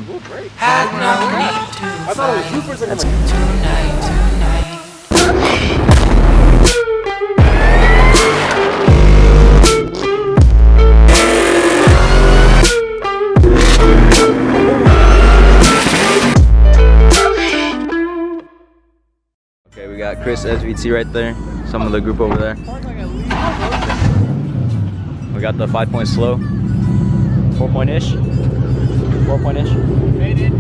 damn. Had no need to I thought it was 2 for a second. tonight. Okay, we got Chris SVT right there. Some of the group over there. We got the 5-point slow. 4-point-ish. 4-point-ish. Made it.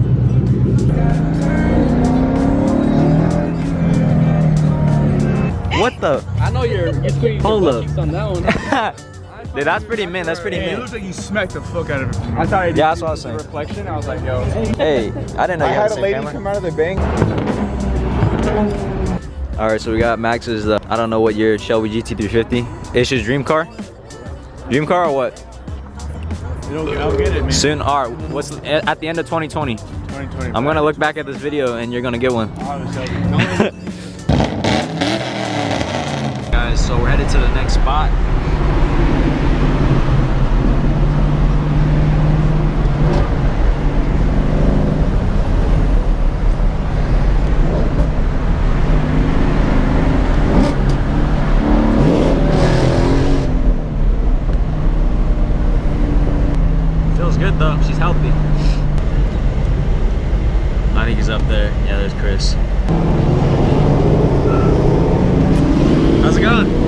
What the? I know you're putting Hold your up. cheeks on that one. Dude, that's pretty mint. That's pretty It mint. looks like you smacked the fuck out of it. I thought it Yeah, that's what I was saying. reflection. I was like, yo. Hey, I didn't know you had the same camera. come out of the bank. All right, so we got Max's, I don't know what year, Shelby GT350. It's his dream car? Dream car or what? I'll get it, man. Soon, all right, what's at the end of 2020? 2020. I'm gonna look back at this video and you're gonna get one. Guys, so we're headed to the next spot. Feels good though, she's healthy. I think he's up there. Yeah, there's Chris. How's it going?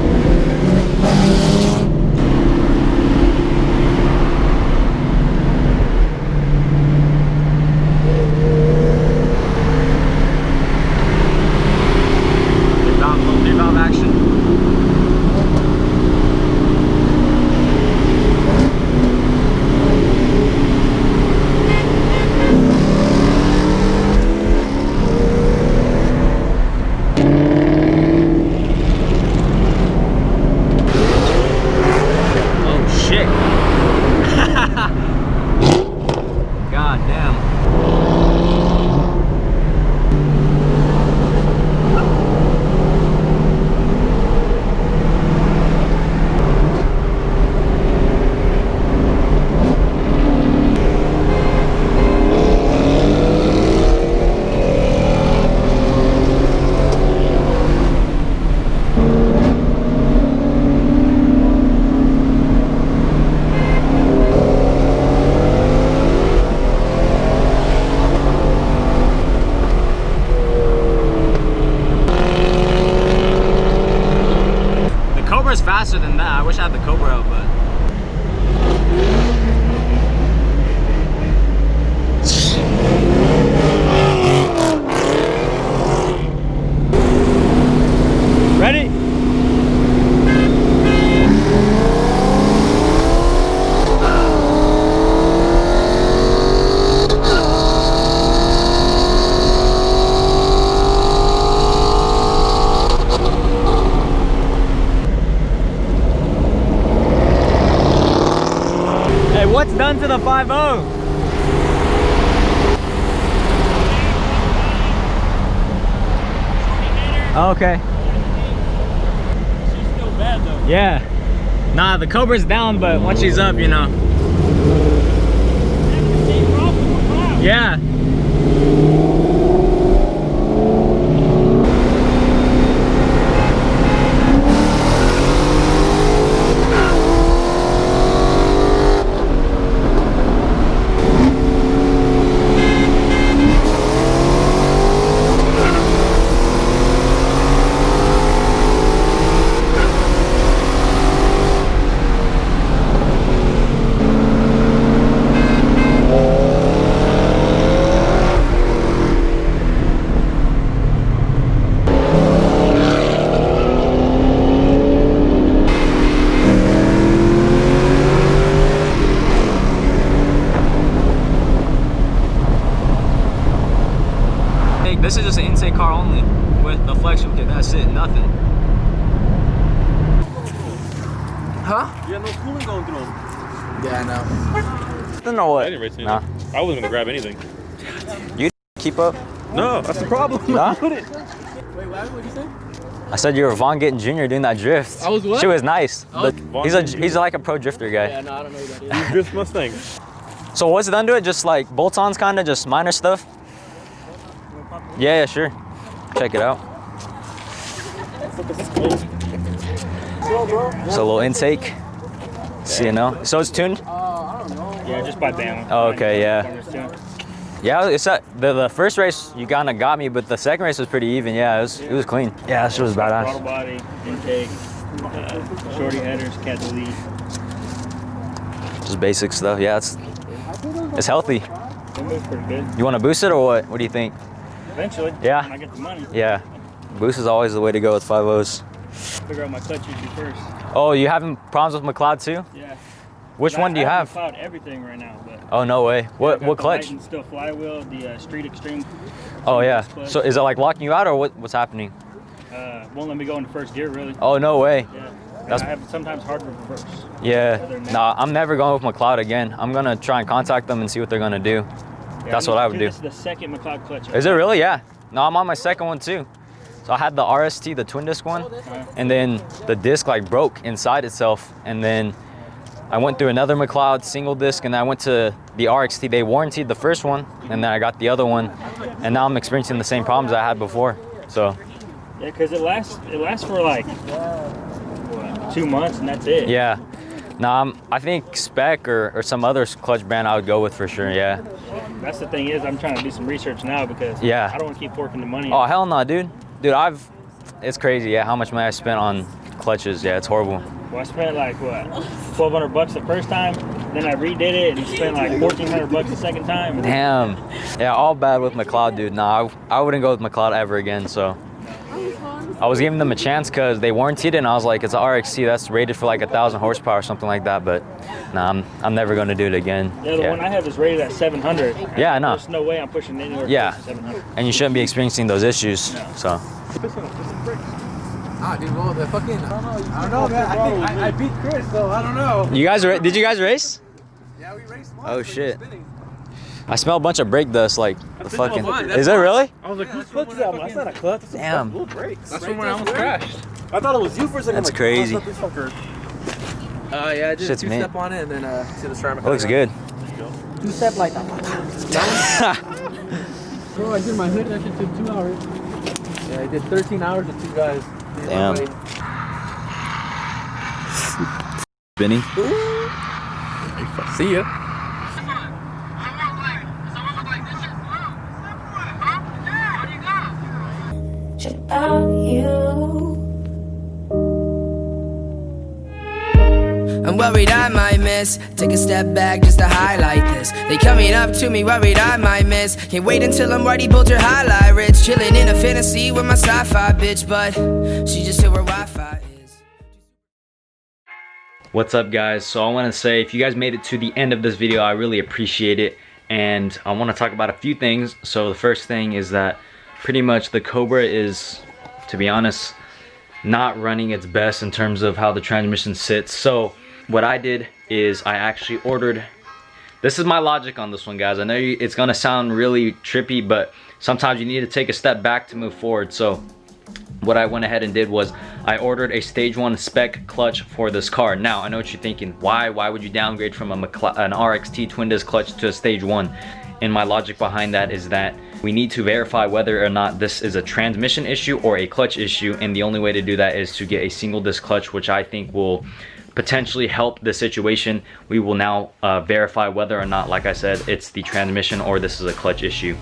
Three valve action. God damn. Faster than that. I wish I had the Cobra out, but ready? What's done to the 5.0? Okay. She's still bad though. Yeah. Nah, the Cobra's down, but once she's up, you know. Yeah. This is just an intake car only with the flexion kit. That's it, nothing. Huh? You got no coolant going through them. Yeah, I know. Don't know what. I didn't race anything. Nah. I wasn't gonna grab anything. You keep up? No, that's the problem. Nah? Wait, what did you say? I said you were Von Gittin Jr. doing that drift. I was what? She was nice. I was But he's like a pro drifter guy. Yeah, no, I don't know who that is. You drift Mustang. So what's done to it? Just like bolt-ons, kind of, just minor stuff? Yeah, yeah, sure. Check it out. It's a little intake. C&O. So it's tuned? Yeah, just by Bama. Oh, okay, yeah. Yeah, it's the first race you kind of got me, but the second race was pretty even. Yeah, it was clean. Yeah, that shit was badass. Throttle body, intake, shorty headers, cat delete. Just basic stuff. Yeah, it's healthy. It moves pretty good. You want to boost it or what? What do you think? Eventually. Yeah. When I get the money. Yeah, boost is always the way to go with 5.0s. Figure out my clutch issue first. Oh, you having problems with McLeod too? Yeah. Which one do you have? McLeod everything right now, but. Oh, no way. What clutch? The still flywheel, the Street Extreme. Oh yeah. So is it like locking you out or what's happening? Won't let me go into first gear really. Oh, no way. Yeah. That's- I have sometimes hard to reverse. Yeah. Nah, I'm never going with McLeod again. I'm gonna try and contact them and see what they're gonna do. Yeah, That's what I would do. This is the second McLeod clutch. Is it really? Yeah. No, I'm on my second one too. So I had the RST, the twin disc one, and then the disc like broke inside itself, and then I went through another McLeod single disc, and then I went to the RXT. They warranted the first one, and then I got the other one, and now I'm experiencing the same problems I had before. So Yeah, because it lasts for like what, 2 months, and that's it. yeah. Nah, I think Spec or some other clutch brand I would go with for sure. Yeah. That's the thing is, I'm trying to do some research now because Yeah. I don't want to keep forking the money. Oh hell no, dude. Dude, it's crazy. Yeah, how much money I spent on clutches. Yeah, it's horrible. Well, I spent like what, $1,200 the first time, then I redid it and spent like $1,400 the second time. Damn. Yeah, all bad with McLeod, dude. Nah, I wouldn't go with McLeod ever again. So I was giving them a chance because they warranted it, and I was like, it's an RXT that's rated for like 1,000 horsepower or something like that. But nah, I'm never gonna do it again. Yeah, the one I have is rated at 700. Yeah, I know. There's no way I'm pushing it anywhere Yeah. close to 700. And you shouldn't be experiencing those issues. No. So Ah, dude, well, the fucking. I don't know, man. I think I beat Chris, so I don't know. did you guys race? Yeah, we raced once. Oh shit. I smell a bunch of brake dust, like the fucking. mine, Is it really? I was like, whose clutch is that? That's not a clutch. That's Damn. little brakes. That's from when I almost crashed. I thought it was you for a second. That's I'm like, crazy. oh, it's not this fucker. Yeah, I did Shit's a mint. two-step on it and then see the ceramic. It looks good. Two-step like that. Bro, I did my hood, that shit took 2 hours. Yeah, I did 13 hours with 2 guys. Damn. Benny. See ya. About you. I'm worried I might miss. Take a step back just to highlight this. They coming up to me, worried I might miss. Can't wait until I'm ready, build your highlight rich. Chilling in a fantasy with my sci-fi bitch, but she just hit where Wi-Fi is. What's up, guys? So I want to say, if you guys made it to the end of this video, I really appreciate it, and I want to talk about a few things. So the first thing is that pretty much the Cobra is, to be honest, not running its best in terms of how the transmission sits. So what I did is I actually ordered, this is my logic on this one, guys. I know it's gonna sound really trippy, but sometimes you need to take a step back to move forward. So what I went ahead and did was I ordered a stage 1 spec clutch for this car. Now I know what you're thinking, why would you downgrade from an RXT twin disc clutch to a stage 1? And my logic behind that is that we need to verify whether or not this is a transmission issue or a clutch issue, and the only way to do that is to get a single disc clutch, which I think will potentially help the situation. We will now verify whether or not, like I said, it's the transmission or this is a clutch issue.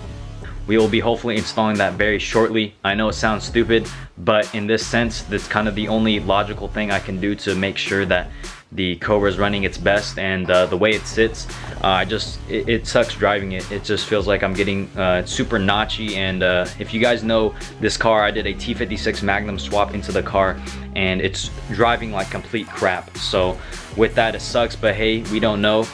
We will be hopefully installing that very shortly. I know it sounds stupid, but in this sense, that's kind of the only logical thing I can do to make sure that the Cobra is running its best. And the way it sits, it sucks driving it. It just feels like I'm getting super notchy. And if you guys know this car, I did a T56 Magnum swap into the car, and it's driving like complete crap. So with that, it sucks, but hey, we don't know.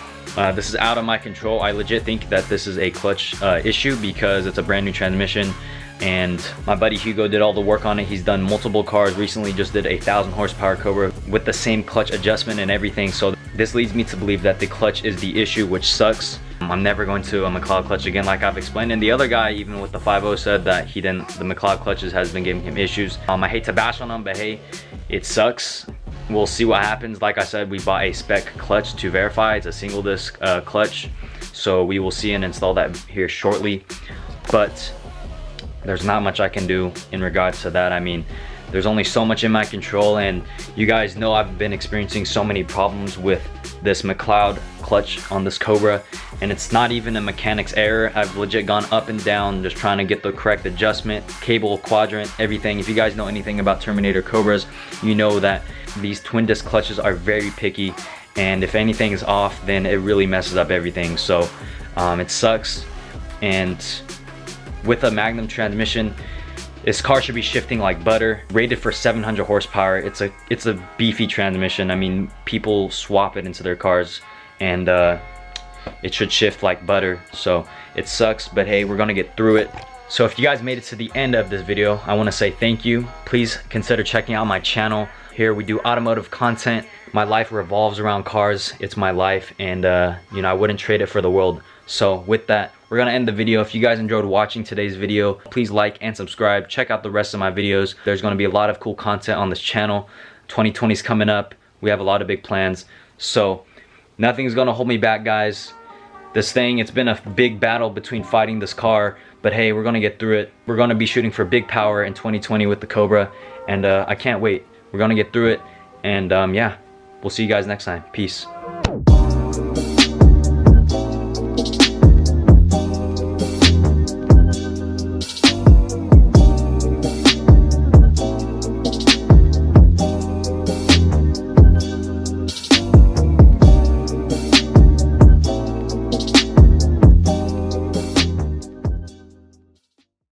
This is out of my control. I legit think that this is a clutch issue because it's a brand new transmission, and my buddy Hugo did all the work on it. He's done multiple cars recently, just did a 1,000 horsepower Cobra with the same clutch adjustment and everything. So this leads me to believe that the clutch is the issue, which sucks. I'm never going to a McLeod clutch again, like I've explained. And the other guy, even with the 5.0, said that the McLeod clutches has been giving him issues. I hate to bash on him, but hey, it sucks. We'll see what happens. Like I said, we bought a spec clutch to verify. It's a single disc clutch. so we will see and install that here shortly. But there's not much I can do in regards to that. I mean, there's only so much in my control, and you guys know I've been experiencing so many problems with this McLeod clutch on this Cobra, and it's not even a mechanic's error. I've legit gone up and down just trying to get the correct adjustment, cable, quadrant, everything. If you guys know anything about Terminator Cobras, you know that these twin disc clutches are very picky, and if anything is off, then it really messes up everything. So it sucks. And with a Magnum transmission, this car should be shifting like butter. Rated for 700 horsepower. It's a beefy transmission. I mean, people swap it into their cars, and it should shift like butter. So it sucks, but hey, we're gonna get through it. So if you guys made it to the end of this video, I want to say thank you. Please consider checking out my channel. Here we do automotive content. My life revolves around cars. It's my life, and you know, I wouldn't trade it for the world. So with that, we're gonna end the video. If you guys enjoyed watching today's video, please like and subscribe. Check out the rest of my videos. There's gonna be a lot of cool content on this channel. 2020 is coming up. We have a lot of big plans. So nothing's gonna hold me back, guys. This thing, it's been a big battle between fighting this car, but hey, we're gonna get through it. We're gonna be shooting for big power in 2020 with the Cobra, and I can't wait. We're gonna get through it, and yeah, we'll see you guys next time. Peace.